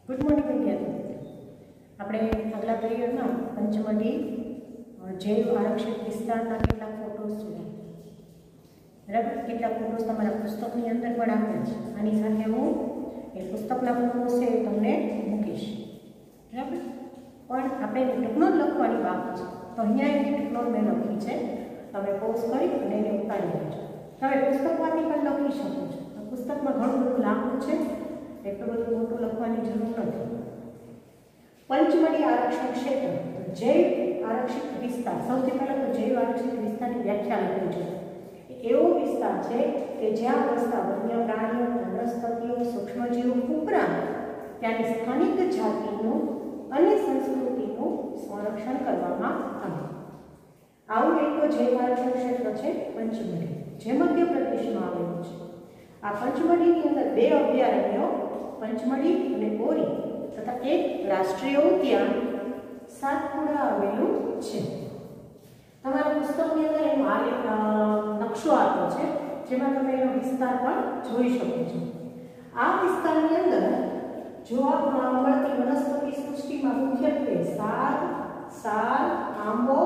Good morning विद्यार्थी। આપણે આગલા પીરિયડમાં પંચમઢી જૈવ આરક્ષિત વિસ્તારના કેટલાક ફોટોસ જોયા, બરાબર। કેટલાક ફોટોસ તમારા પુસ્તકની અંદર પણ આપેલ છે। આની સાથે હું એ પુસ્તકના ફોટોસ છે તમને મૂકીશ, બરાબર। પણ આપણે ટેકનોલ લખવાની બાકી છે, તો અહીંયા એની ટેકનોલ મેં લખી છે, તમે પોઝ કરી અને એને ઉતારી લેજો। તમે પુસ્તકમાંથી પણ લખી શકો છો। પુસ્તકમાં ઘણું બધું લાંબુ છે, એટલું બધું મોટું લખવાની જરૂર નથી। पंचमढ़ी आरक्षण क्षेत्र जैव आरक्षित विस्तार, सौथी पहला तो जैव आरक्षित विस्तार की व्याख्या लखी है। एवो विस्तार है कि ज्यां वसता वन्य प्राणीओ, वनस्पतिओ, सूक्ष्मजीवो उपरांत त्यानी स्थानिक जातिनुं अने संस्कृतिनुं संरक्षण करवामां आवे। आवुं एक जैव आरक्षण क्षेत्र है पंचमढ़ी, जे मध्य प्रदेशमां आवेलुं छे। आ पंचमढ़ीनी अंदर बे अभयारण्यो पंचमढ़ी अने ओरी तथा एक राष्ट्रीय उद्यान सातपुड़ा आवेलू छे। तमारा पुस्तकनी अंदर एनो नक्शो आप्यो छे, जेमां तमे एनो विस्तार पण जोई शको छो। आ विस्तारनी अंदर जोवा मळती वनस्पति सृष्टिमां मुख्यत्वे साग, साल, आंबो,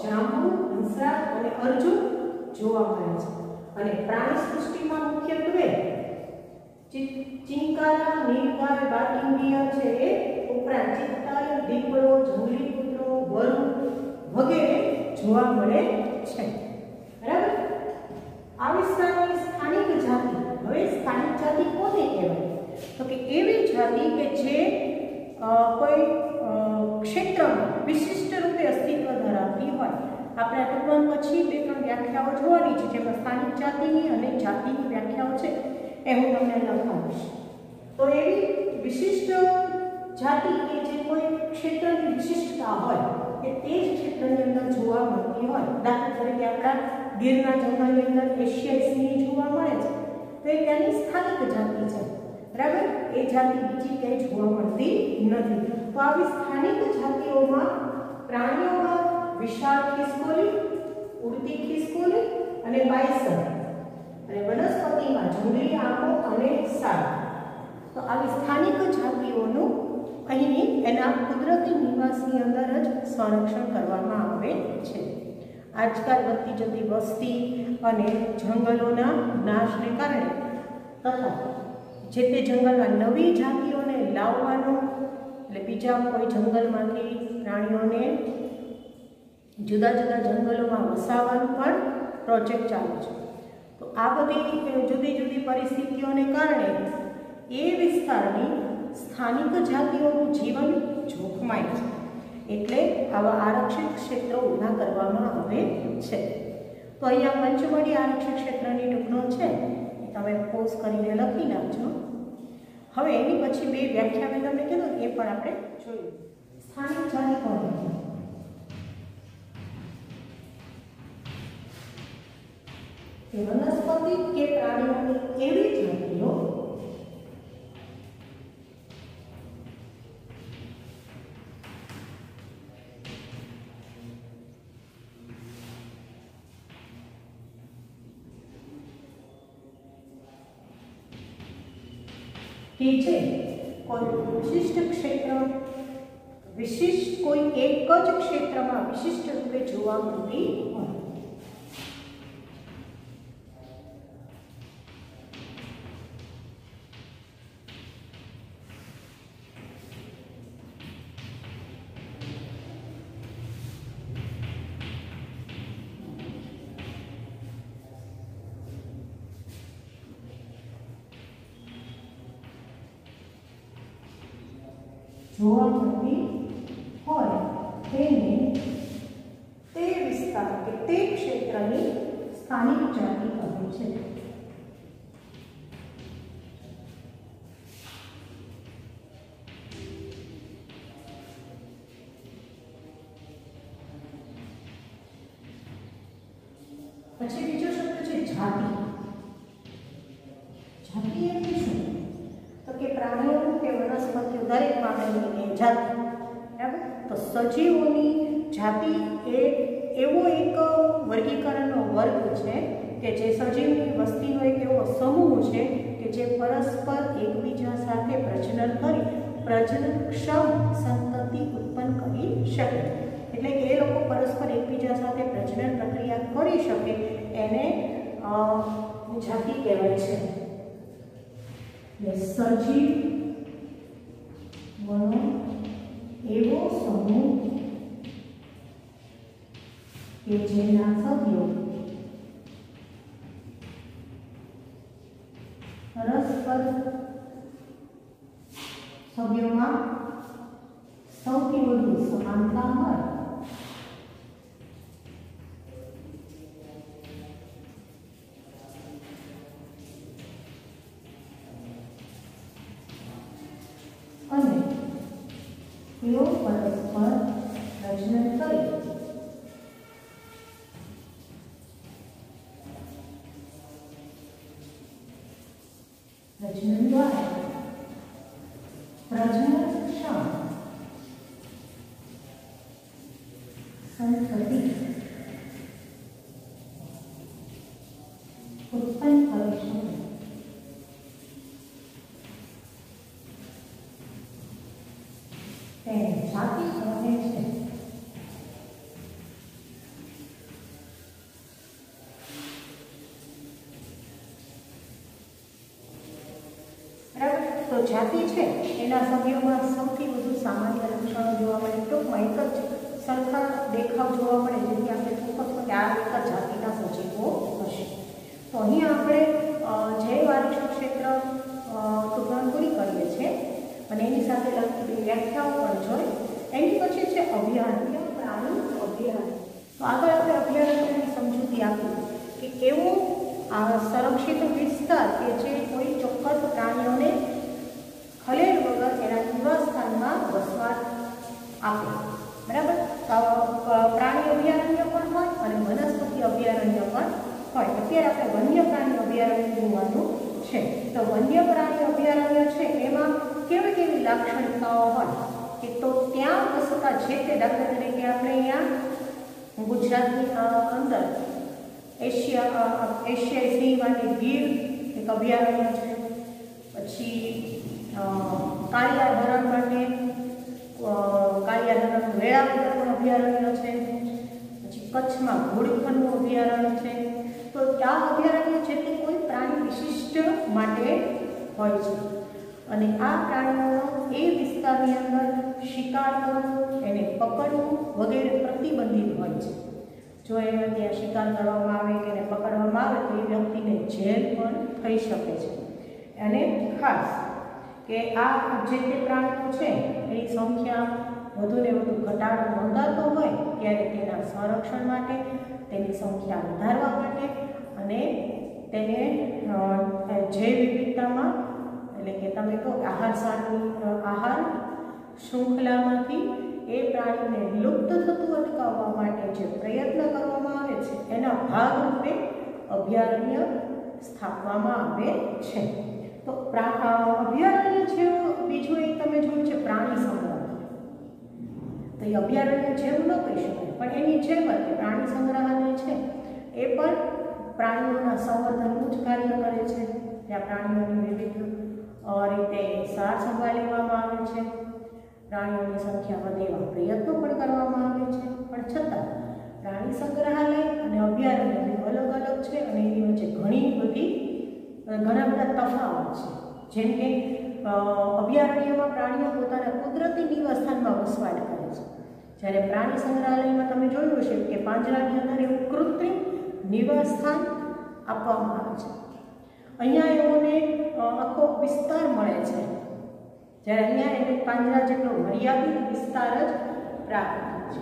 जांबू, हंसराज अने अर्जुन जोवा मळे छे। अने प्राणी सृष्टिमां मुख्यत्वे चिंकारा, नीलगाय, बाटिंडिया छे, उपरांत चित्तल, દીપડો, જંગલી કૂતરો, વરુ વગેરે જોવા મળે છે, બરાબર। આ વિસ્તારની સ્થાનિક જાતિ, હવે સ્થાનિક જાતિ કોને કહેવાય? તો કે એવી જાતિ કે જે કોઈ ક્ષેત્રમાં વિશિષ્ટ રૂપે અસ્તિત્વ ધરાવતી હોય। આપણે આ ટૂંકમાં પછી બે ત્રણ વ્યાખ્યાઓ જોવાની છે, જેમાં સ્થાનિક જાતિની અને જાતિની વ્યાખ્યાઓ છે એ હું તમને લખાવીશ। તો એવી વિશિષ્ટ જાતિ કે જે કોઈ ક્ષેત્રની વિશિષ્ટતા હોય કે તે જ ક્ષેત્રની અંદર જોવા મળતી હોય। દાખલા તરીકે આપણા ગીરના જંગલની અંદર એશિયાઈ સિંહ જોવા મળે છે, તો એ ત્યાંની સ્થાનિક જાતિ છે, બરાબર। એ જાતિ બીજી ક્યાંય જોવા મળતી નથી। તો આવી સ્થાનિક જાતિઓમાં પ્રાણીઓમાં વિશાળ ખિસકોલી, ઉડતી ખિસકોલી અને બાયસન, અને વનસ્પતિમાં જંગલી આંબો અને સાગ। તો આવી સ્થાનિક જાતિઓનું અહીંની એના કુદરતી નિવાસની અંદર જ સંરક્ષણ કરવામાં આવે છે। આજકાલ વધતી જતી વસ્તી અને જંગલોના નાશને કારણે તથા જે તે જંગલમાં નવી જાતિઓને લાવવાનો, એટલે બીજા કોઈ જંગલમાંથી પ્રાણીઓને જુદા જુદા જંગલોમાં વસાવવાનું પણ પ્રોજેક્ટ ચાલુ છે। તો આ બધી જુદી જુદી પરિસ્થિતિઓને કારણે એ વિસ્તારની સ્થાનિક જાતિઓનું જીવન જોખમાય છે, એટલે આવા આરક્ષિત ક્ષેત્રો ઊભા કરવામાં આવે છે। તો અહીંયા પંચમઢી આરક્ષિત ક્ષેત્રની ટૂંકનો છે, તમે પોઝ કરીને લખી નાખજો। હવે એની પછી બે વ્યાખ્યા મેં તમને કીધું એ પણ આપણે જોયું। સ્થાનિક જાતિ કોને કહેવાય? એ વનસ્પતિ કે પ્રાણીઓની એવી જાતિઓ कि जे कोई विशिष्ट क्षेत्र, विशिष्ट कोई एक ज क्षेत्र में विशिष्ट रूपे जोवा मळती होय। જોવા મળતી હોય તેને તે વિસ્તાર કે તે ક્ષેત્રની સ્થાનિક જાતિ કહે છે। પછી બીજો શબ્દ છે જાતિ। જાતિ એટલે શું? તો કે પ્રાણીઓ કે વનસ્પતિઓ દરેક માટેની જાતિ, બરાબર। તો સજીવોની જાતિ એ એવો એક વર્ગીકરણનો વર્ગ છે કે જે સજીવની વસ્તીનો એક એવો સમૂહ છે કે જે પરસ્પર એકબીજા સાથે પ્રજનન કરી પ્રજનનક્ષમ સંતતિ ઉત્પન્ન કરી શકે, એટલે કે એ લોકો પરસ્પર એકબીજા સાથે પ્રજનન પ્રક્રિયા કરી શકે એને જાતિ કહેવાય છે. સજીવ વનો એવો સમૂહ કે જેના સભ્યો પરસ્પર સભ્યોમાં સૌથી વધુ સમાનતા હોય અને તેઓ પરસ્પર પ્રજનન કરી પ્રજનન દ્વારા પ્રજનનક્ષમ સંતતિ ઉત્પન્ન કરી શકે. તેને જાતિ કહે છે. તો જાતિ છે એના સભ્યોમાં સૌથી વધુ સામાન્ય લક્ષણો જોવા મળે, ટૂંકમાં એક જ સરખા દેખાવ જોવા મળે, જેથી આપણે ચોક્કસ કે આ એક જ જાતિના સજીવો હશે. તો અહીં આપણે જૈવ આરક્ષણ ક્ષેત્ર ટૂંકમાં પૂરી કરીએ છીએ અને એની સાથે લગતી વ્યાખ્યાઓ પણ જોઈ. એની પછી છે અભયારણ્ય, પ્રાણી અભયારણ્ય. તો આગળ આપણે અભયારણ્યની સમજૂતી આપી કે કેવો સંરક્ષિત વિસ્તાર કે જે કોઈ ચોક્કસ પ્રાણીઓને ખલેલ વગર એના નિવાસસ્થાનમાં વસવાટ આપે. બરાબર? પ્રાણી અભયારણ્ય પણ હોય અને વનસ્પતિ અભયારણ્ય પણ હોય. અત્યારે આપણે વન્ય પ્રાણી અભયારણ્ય જોવાનું છે. તો વન્ય પ્રાણી અભયારણ્ય છે એમાં કેવી કેવી લાક્ષણિકતાઓ હોય કે તો ત્યાં વસતા છે તે દાખલા તરીકે આપણે અહીંયા ગુજરાતની અંદર એશિયાઈ સિંહ માટે ગીર એક અભયારણ્ય છે. પછી કાળિયા ધરણ માટે કાળિયા ધરણ વેળાવદરનું અભયારણ્ય છે. પછી કચ્છમાં ઘોડખરનું અભયારણ્ય છે. તો આ અભયારણ્ય છે તે કોઈ પ્રાણી વિશિષ્ટ માટે હોય છે અને આ પ્રાણીઓનો એ વિસ્તારની અંદર શિકાર કરવો, એને પકડવું વગેરે પ્રતિબંધિત હોય છે. જો એને ત્યાં શિકાર કરવામાં આવે કે એને પકડવામાં આવે તો એ વ્યક્તિને જેલ પણ થઈ શકે છે. અને ખાસ કે આ જે તે પ્રાણીઓ છે એની સંખ્યા વધુને વધુ ઘટાડો નોંધાતો હોય ત્યારે તેના સંરક્ષણ માટે, તેની સંખ્યા વધારવા માટે અને તેને જૈવ વિવિધતામાં એટલે કે તમે કહો આહાર શૃંખલામાંથી એ પ્રાણીને લુપ્ત થતું અટકાવવા માટે જે પ્રયત્ન કરવામાં આવે છે એના ભાગરૂપે અભયારણ્ય સ્થાપવામાં આવે છે. તો અભયારણ્ય જેવું બીજું એક તમે જોયું છે પ્રાણી સંગ્રહાલય. તો એ અભયારણ્ય જેવું ન કહી શકાય પણ એની જેમ જ પ્રાણી સંગ્રહાલય છે એ પણ પ્રાણીઓના સંવર્ધનનું જ કાર્ય કરે છે. ત્યાં પ્રાણીઓની વિવિધ રીતે સાર સંભાળ લેવામાં આવે છે, પ્રાણીઓની સંખ્યા વધે એવા પ્રયત્નો પણ કરવામાં આવે છે. પણ છતાં પ્રાણી સંગ્રહાલય અને અભયારણ્ય અલગ અલગ છે અને એની વચ્ચે ઘણા બધા તફાવત છે. જેમ કે અભયારણ્યમાં પ્રાણીઓ પોતાના કુદરતી નિવાસસ્થાનમાં વસવાટ કરે છે, જ્યારે પ્રાણી સંગ્રહાલયમાં તમે જોયું હશે કે પાંજરાની અંદર એવું કૃત્રિમ નિવાસસ્થાન આપવામાં આવે છે. અહીંયા એઓને આખો વિસ્તાર મળે છે, જ્યારે અહીંયા એને પાંજરા જેટલો મર્યાદિત વિસ્તાર જ પ્રાપ્ત થાય છે.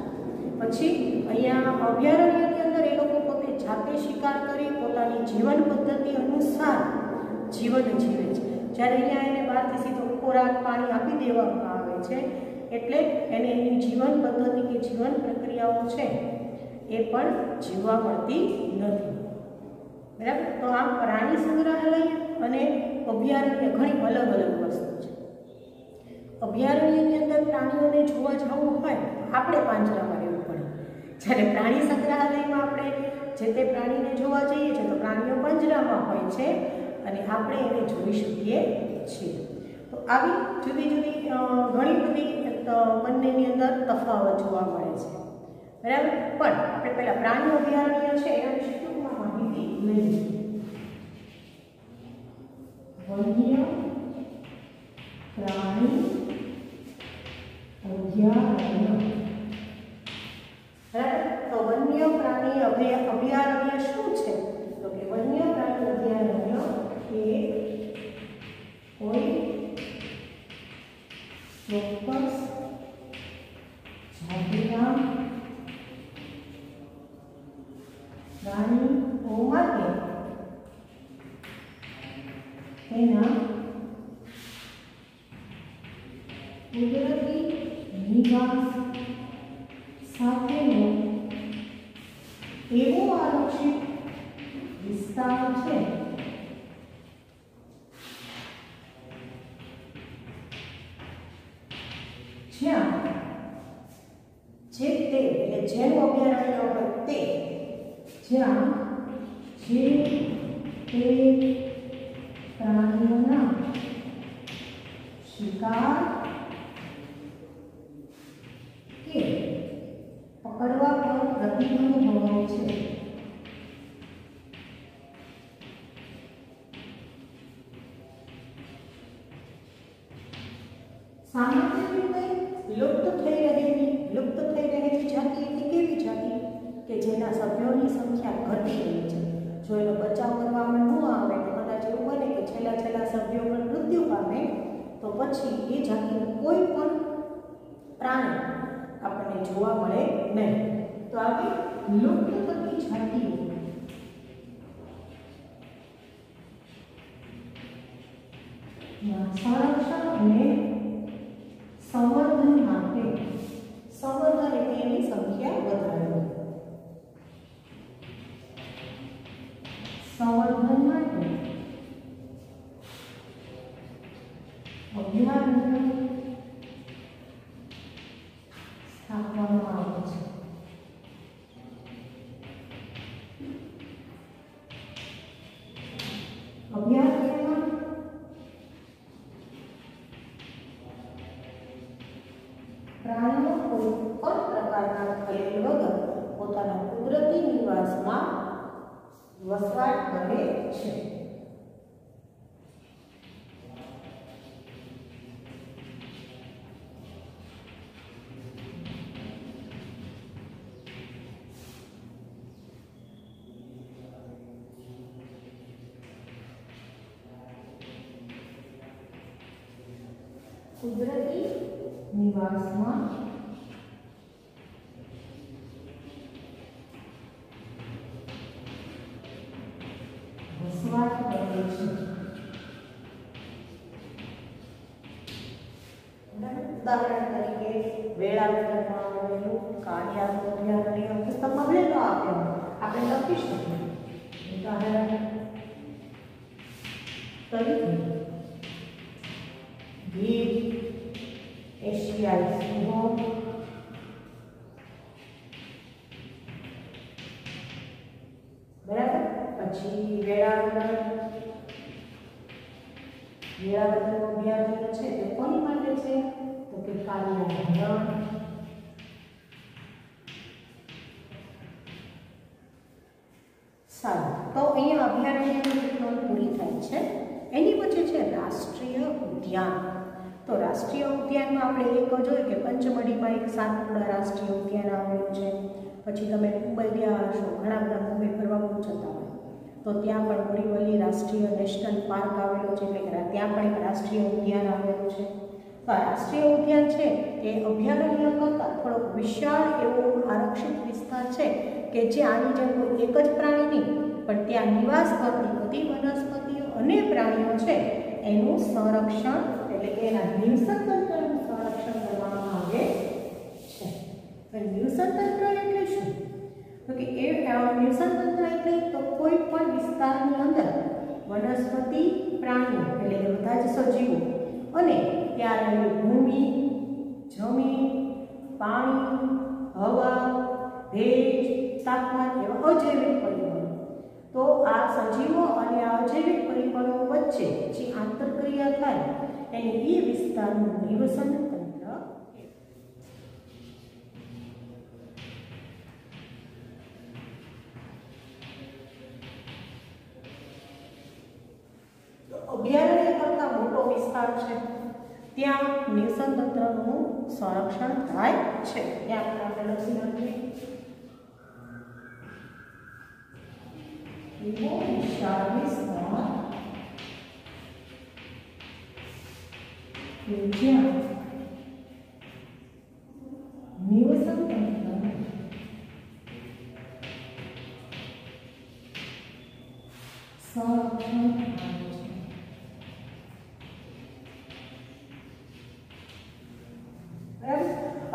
પછી અહીંયા અભયારણ્યની અંદર એ લોકો પોતે જાતે શિકાર કરી પોતાની જીવન પદ્ધતિ અનુસાર જીવન જીવે છે, જ્યારે અહીંયા એને બહારથી સીધો ખોરાક પાણી આપી દેવામાં આવે છે એટલે એને એની જીવન પદ્ધતિ કે જીવન પ્રક્રિયાઓ છે એ પણ જીવવા મળતી નથી. બરાબર? તો આમ પ્રાણી સંગ્રહાલય અને અભયારણ્ય ઘણી અલગ અલગ વસ્તુ છે. અભયારણ્યની અંદર પ્રાણીઓને જોવા જવું હોય આપણે પાંજરામાં રહેવું પડે, જ્યારે પ્રાણી સંગ્રહાલયમાં આપણે જે તે પ્રાણીને જોવા જઈએ છીએ તો પ્રાણીઓ પાંજરામાં હોય છે અને આપણે એને જોઈ શકીએ છીએ. તો આવી જુદી જુદી ઘણી બધી બંનેની અંદર તફાવત જોવા મળે છે, બરાબર. પણ આપણે પહેલા પ્રાણી અભયારણ્ય છે એના વિશે ટૂંકમાં માહિતી લઈએ. વન્ય પ્રાણી અભયારણ્ય, બરાબર. તો વન્ય પ્રાણી અભયારણ્ય શું છે? તો કે વન્ય પ્રાણી અભયારણ્ય એ કોઈ ચોક્કસ જાતિના પ્રાણીઓ માટે તેના કુદરતી નિવાસ સાથેનો એવો આરક્ષિત વિસ્તાર છે જ્યાં જે તે એટલે જેનું અભયારણ્ય હોય તે જ્યાં જે તે પ્રાણીઓના શિકાર કે પકડવા પર પ્રતિબંધ હોય છે. સામાન્ય રીતે લુપ્ત થઈ રહેલી જાતિ એટલે કેવી જાતિ કે જેના સભ્યોની સંખ્યા ઘટી રહી છે. જો એનો બચાવ કરવામાં ન આવે તો કદાચ એવું બને કે છેલ્લા સભ્યો પણ મૃત્યુ પામે તો પછી એ જાતિનું કોઈ પણ પ્રાણી આપણને જોવા મળે નહીં. તો આવી લુપ્ત થતી જાતિઓ સંરક્ષણ અને સંવર્ધન માટે, સંવર્ધન એટલે એની સંખ્યા વધારવી, સંવર્ધન માટે અભયારણ્ય સ્થાપવામાં આવે છે. અભયારણ્યમાં પ્રાણીઓ કોઈ પણ પ્રકારના ખલેલ વગર પોતાના કુદરતી નિવાસમાં વસવાટ કરે છે. કુદરતી નિવાસમાં વસવાટ કરે છે. ઉદાહરણ તરીકે વેળાવદરમાં આવેલું કાળિયાર અભયારણ્ય પુસ્તકમાં ભલેલો આપ્યો આપણે લખી શકીએ. ઉદાહરણ તરીકે ગીર, એશિયાઈ સિંહો, બરાબર. પછી વેળાવદર અભયારણ્ય છે તે કોની માટે છે? તો કે કાળિયા હરણ, સારું. તો અહીંયા અભયારણ્યની નોંધ પૂરી થાય છે. એની પછી છે રાષ્ટ્રીય ઉદ્યાન. તો રાષ્ટ્રીય ઉદ્યાનમાં આપણે એક જોયું કે પંચમઢીમાં એક સાતપુડા રાષ્ટ્રીય ઉદ્યાન આવેલું છે. પછી તમે મુંબઈ ગયા હશો, ઘણા બધા મુંબઈ ફરવા બહુ જતા હોય તો ત્યાં પણ બોરીવલી રાષ્ટ્રીય નેશનલ પાર્ક આવેલો છે, એટલે કે ત્યાં પણ એક રાષ્ટ્રીય ઉદ્યાન આવેલું છે. તો આ રાષ્ટ્રીય ઉદ્યાન છે એ અભયારણ્ય કરતાં થોડોક વિશાળ એવો આરક્ષિત વિસ્તાર છે કે જે આની જેમ કોઈ એક જ પ્રાણી નહીં પણ ત્યાં નિવાસ કરતી બધી વનસ્પતિઓ અને પ્રાણીઓ છે એનું સંરક્ષણ એટલે કે એના નિવસનતંત્રનું સંરક્ષણ કરવામાં આવે છે. નિવસનતંત્ર એટલે શું? તો કે એ નિવસનતંત્ર એટલે તો કોઈ પણ વિસ્તારની અંદર વનસ્પતિ, પ્રાણીઓ એટલે કે બધા જ સજીવો અને ત્યાં રહેલી ભૂમિ, જમીન, પાણી, હવા, ભેજ, તાપમાન એવા અજૈવિક પરિબળો. તો આ સજીવો અને આ અજૈવિક પરિબળો વચ્ચે જે આંતરક્રિયા થાય એને એ વિસ્તારનું નિવસન તંત્ર. અભયારણ્ય કરતા મોટો વિસ્તાર છે ત્યાં નિવસન તંત્રનું સંરક્ષણ થાય છે. ત્યાં આપણે લખી નાખીએ એવો વિશાળ વિસ્તાર કે જ્યાં નિવસન તંત્ર સંરક્ષણ થાય છે.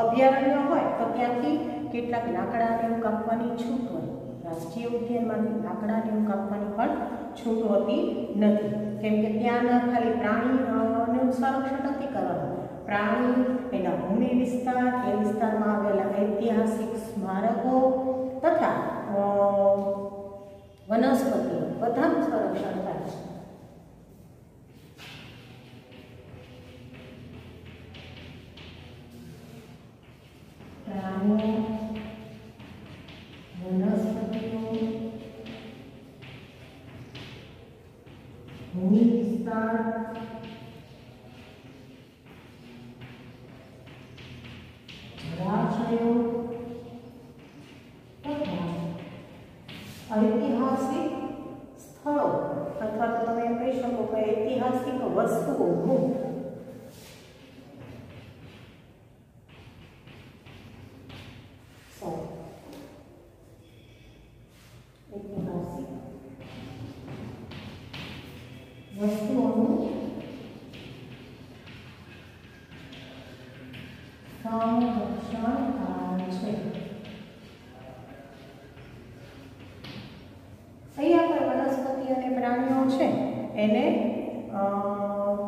અભયારણ્ય હોય તો ત્યાંથી કેટલાક લાકડાને કાપવાની છૂટ હોય. રાષ્ટ્રીય ઉદ્યાનમાંથી લાકડાને કાપવાની પણ છૂટ હોતી નથી, કેમ કે ત્યાંના ખાલી પ્રાણીનું સંરક્ષણ નથી કરવાનું. પ્રાણી, એના ભૂમિ વિસ્તાર, એ વિસ્તારમાં આવેલા ઐતિહાસિક સ્મારકો તથા વનસ્પતિઓ બધાનું સંરક્ષણ થાય છે. પ્રાણીઓ, વનસ્પતિઓ, ભૂમિ વિસ્તાર, જળાશયો તથા ઐતિહાસિક સ્થળો અથવા તો તમે એમ કહી શકો કે ઐતિહાસિક વસ્તુઓ વસ્તુઓનું સંરક્ષણ થાય છે. અહીંયા પણ વનસ્પતિ અને પ્રાણીઓ છે એને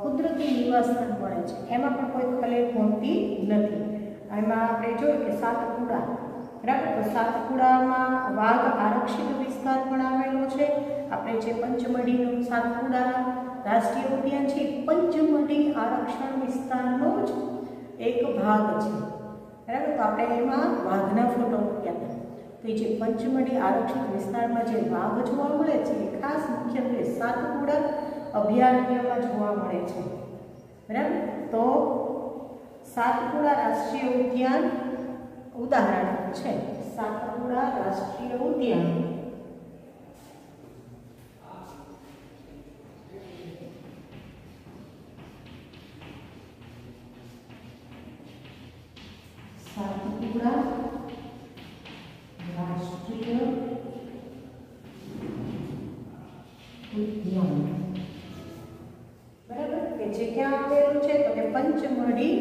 કુદરતી નિવાસસ્થાન મળે છે, એમાં પણ કોઈ ખલેલ પહોંચતી નથી. એમાં આપણે જોયું કે સાતપુડા, બરાબર, તો સાતપુડામાં વાઘ આરક્ષિત વિસ્તાર પણ આવેલો છે. આપણે જે પંચમઢીનું સાતપુડા રાષ્ટ્રીય ઉદ્યાન છે, પંચમઢી આરક્ષણ વિસ્તારનો જ એક ભાગ છે, બરાબર. તો આપણે એમાં વાઘના ફોટો મૂક્યા હતા. તો એ જે પંચમઢી આરક્ષિત વિસ્તારમાં જે વાઘ જોવા મળે છે એ ખાસ મુખ્યત્વે સાતપુડા અભયારણ્યમાં જોવા મળે છે, બરાબર. તો સાતપુડા રાષ્ટ્રીય ઉદ્યાન ઉદાહરણ છે. સાતપુડા રાષ્ટ્રીય ઉદ્યાન સાતપુડા રાષ્ટ્રીય ઉદ્યાન, બરાબર, કે જે ક્યાં આવેલું છે તો કે પંચમઢી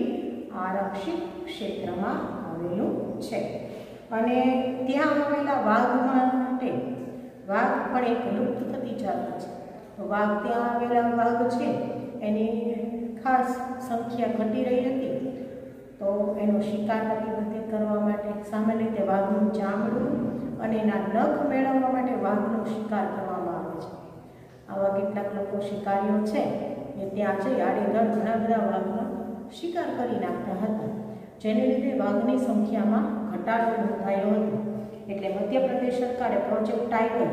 આરક્ષિત ક્ષેત્રમાં આવેલું છે. અને ત્યાં આવેલા વાઘ માટે વાઘ પણ એક લુપ્ત થતી જાત છે. તો વાઘ ત્યાં આવેલા વાઘ છે એની ખાસ સંખ્યા ઘટી રહી હતી, તો એનો શિકાર પ્રતિબંધિત કરવા માટે સામાન્ય રીતે વાઘનું ચામડું અને એના નખ મેળવવા માટે વાઘનો શિકાર કરવામાં આવે છે. આવા કેટલાક લોકો શિકારીઓ છે એ ત્યાં જઈ આડેધડ ઘણા બધા વાઘનો શિકાર કરી નાખતા હતા, જેને લીધે વાઘની સંખ્યામાં ઘટાડો નોંધાયો હતો. એટલે મધ્યપ્રદેશ સરકારે પ્રોજેક્ટ ટાઈગર,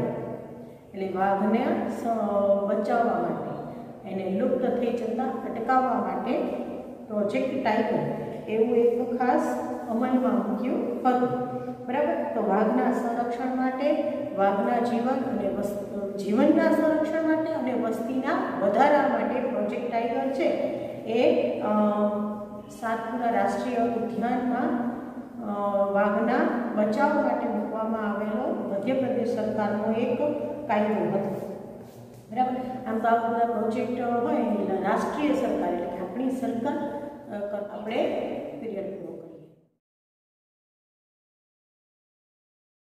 એટલે વાઘને બચાવવા માટે, એને લુપ્ત થઈ જતા અટકાવવા માટે પ્રોજેક્ટ ટાઈગર એવું એક ખાસ અમલમાં મૂક્યું હતું, બરાબર. તો વાઘના સંરક્ષણ માટે, વાઘના જીવન અને જીવનના સંરક્ષણ માટે અને વસ્તીના વધારા માટે પ્રોજેક્ટ ટાઈગર છે એ સાતપુડા રાષ્ટ્રીય ઉદ્યાનમાં વાઘના બચાવ માટે મૂકવામાં આવેલો મધ્યપ્રદેશ સરકારનો એક કાયદો હતો, બરાબર. આમ તો આ બધા પ્રોજેક્ટ હોય રાષ્ટ્રીય સરકાર એટલે કે આપણી સરકાર આપણે પીરિયડ